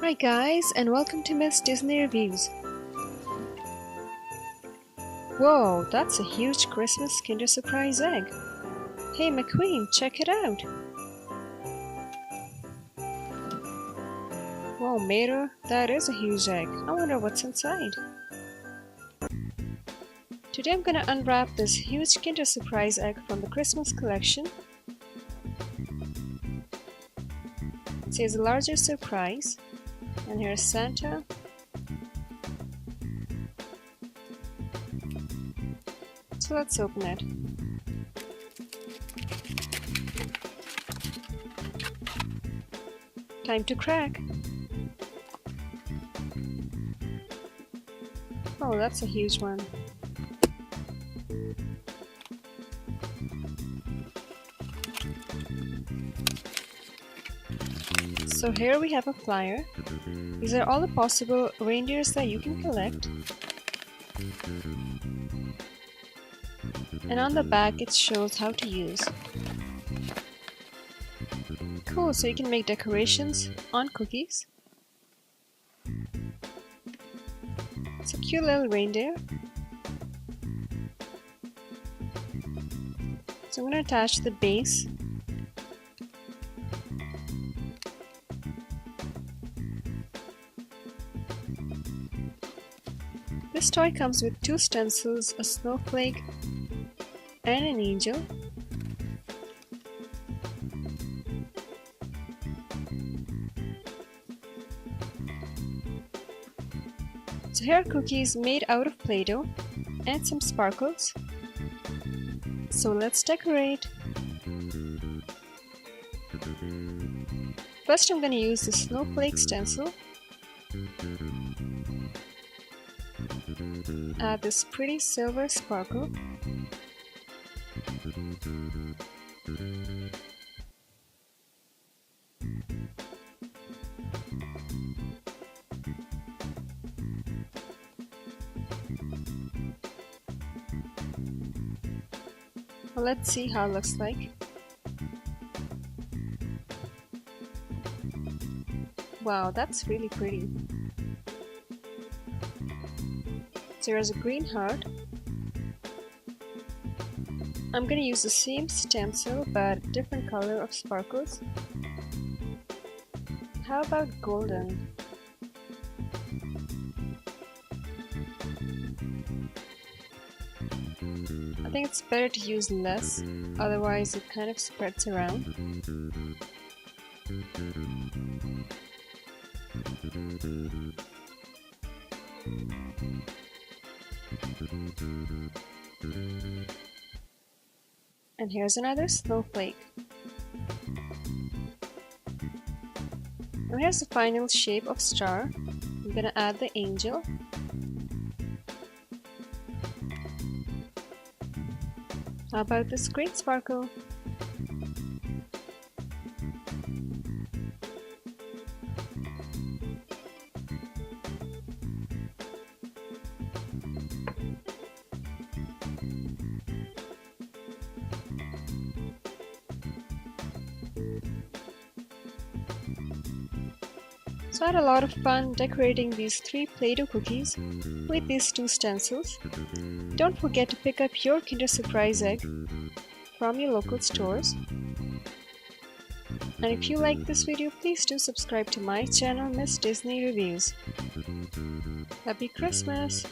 Hi guys, and welcome to Miss Disney Reviews. Whoa, that's a huge Christmas Kinder Surprise egg. Hey McQueen, check it out. Whoa Mater, that is a huge egg. I wonder what's inside. Today I'm gonna unwrap this huge Kinder Surprise egg from the Christmas collection. It says a larger surprise. And here's Santa. So let's open it. Time to crack. Oh, that's a huge one. So here we have a flyer. These are all the possible reindeers that you can collect. And on the back it shows how to use. Cool, so you can make decorations on cookies. It's a cute little reindeer. So I'm going to attach the base. This toy comes with two stencils, a snowflake, and an angel. So here are cookies made out of Play-Doh and some sparkles. So let's decorate. First I'm going to use the snowflake stencil. Add this pretty silver sparkle. Well, let's see how it looks like. Wow, that's really pretty. So here's a green heart. I'm going to use the same stencil but a different color of sparkles. How about golden? I think it's better to use less, otherwise it kind of spreads around. And here's another snowflake. And here's the final shape of star. I'm gonna add the angel. How about this green sparkle? So I had a lot of fun decorating these 3 Play-Doh cookies with these 2 stencils. Don't forget to pick up your Kinder Surprise egg from your local stores. And if you like this video, please do subscribe to my channel, Miss Disney Reviews. Happy Christmas!